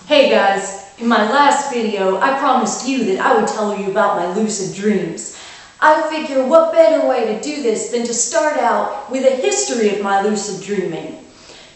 Hey guys, in my last video, I promised you that I would tell you about my lucid dreams. I figure what better way to do this than to start out with a history of my lucid dreaming.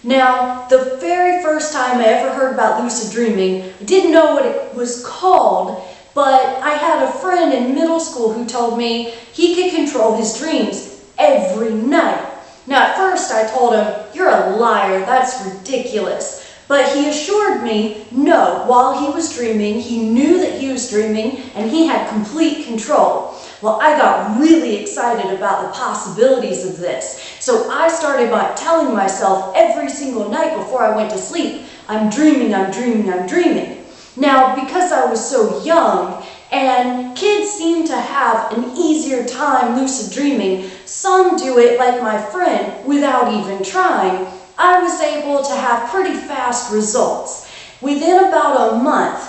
Now, the very first time I ever heard about lucid dreaming, I didn't know what it was called, but I had a friend in middle school who told me he could control his dreams every night. Now, at first I told him, "You're a liar, that's ridiculous." But he assured me, no, while he was dreaming, he knew that he was dreaming and he had complete control. Well, I got really excited about the possibilities of this. So I started by telling myself every single night before I went to sleep, I'm dreaming, I'm dreaming, I'm dreaming. Now, because I was so young and kids seem to have an easier time lucid dreaming, some do it like my friend without even trying. I was able to have pretty fast results. Within about a month,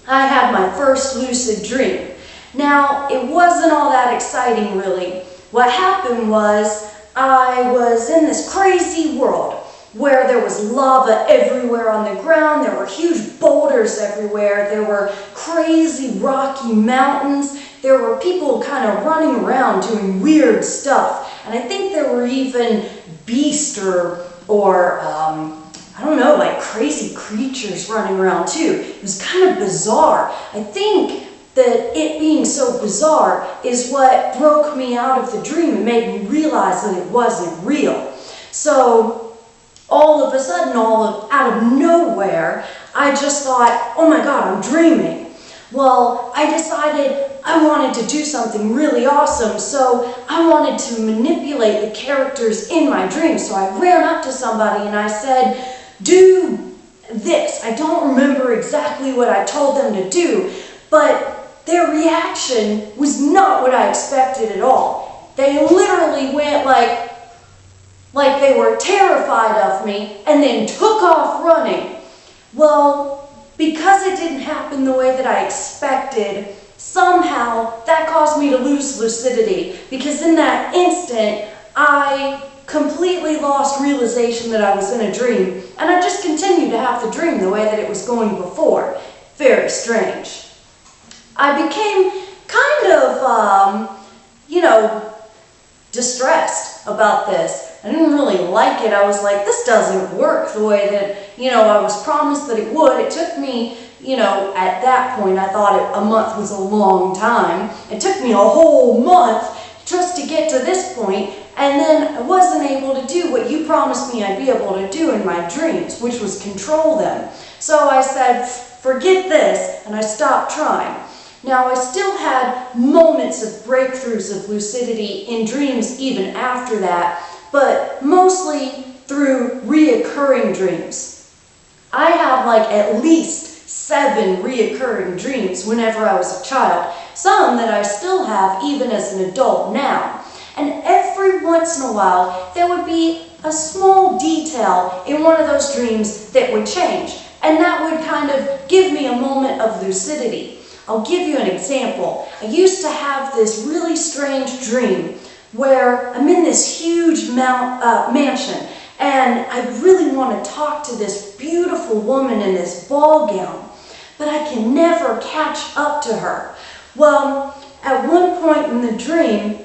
I had my first lucid dream. Now, it wasn't all that exciting really. What happened was I was in this crazy world where there was lava everywhere on the ground, there were huge boulders everywhere, there were crazy rocky mountains, there were people kind of running around doing weird stuff, and I think there were even beasts or I don't know, like crazy creatures running around too. It was kind of bizarre. I think that it being so bizarre is what broke me out of the dream and made me realize that it wasn't real. So all of a sudden, out of nowhere, I just thought, oh my God, I'm dreaming. Well, I decided I wanted to do something really awesome, so I wanted to manipulate the characters in my dream. So I ran up to somebody and I said, do this. I don't remember exactly what I told them to do, but their reaction was not what I expected at all. They literally went like they were terrified of me and then took off running. Well, because it didn't happen the way that I expected, somehow that caused me to lose lucidity, because in that instant I completely lost realization that I was in a dream, and I just continued to have the dream the way that it was going before. Very strange. I became kind of, distressed about this. I didn't really like it. I was like, this doesn't work the way that, I was promised that it would. It took me, at that point, I thought a month was a long time. It took me a whole month just to get to this point, and then I wasn't able to do what you promised me I'd be able to do in my dreams, which was control them. So I said, forget this, and I stopped trying. Now, I still had moments of breakthroughs of lucidity in dreams even after that, but mostly through reoccurring dreams. I have at least 7 reoccurring dreams whenever I was a child, some that I still have even as an adult now. And every once in a while, there would be a small detail in one of those dreams that would change, and that would kind of give me a moment of lucidity. I'll give you an example. I used to have this really strange dream where I'm in this huge mansion, and I really want to talk to this beautiful woman in this ball gown, but I can never catch up to her. Well, at one point in the dream,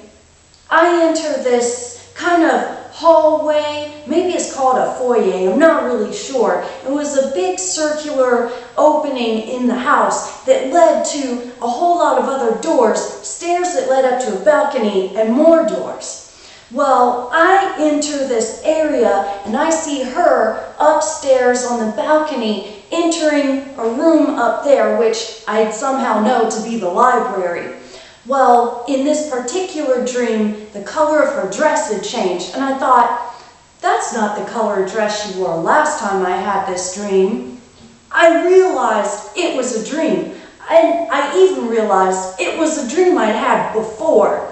I enter this kind of hallway, maybe it's called a foyer, I'm not really sure. It was a big circular opening in the house that led to a whole lot of other doors, stairs that led up to a balcony, and more doors. Well, I enter this area and I see her upstairs on the balcony entering a room up there, which I somehow know to be the library. Well, in this particular dream, the color of her dress had changed, and I thought, that's not the color of dress she wore last time I had this dream. I realized it was a dream, and I even realized it was a dream I'd had before.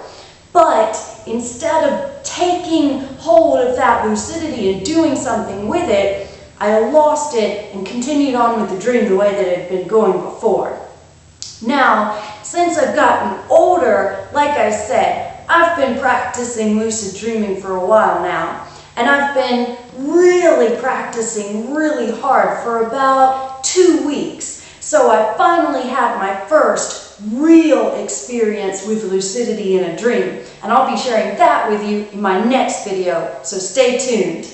But instead of taking hold of that lucidity and doing something with it, I lost it and continued on with the dream the way that it had been going before. Now, since I've gotten older, like I said, I've been practicing lucid dreaming for a while now, and I've been really practicing really hard for about 2 weeks. So I finally had my first real experience with lucidity in a dream. And I'll be sharing that with you in my next video, so stay tuned.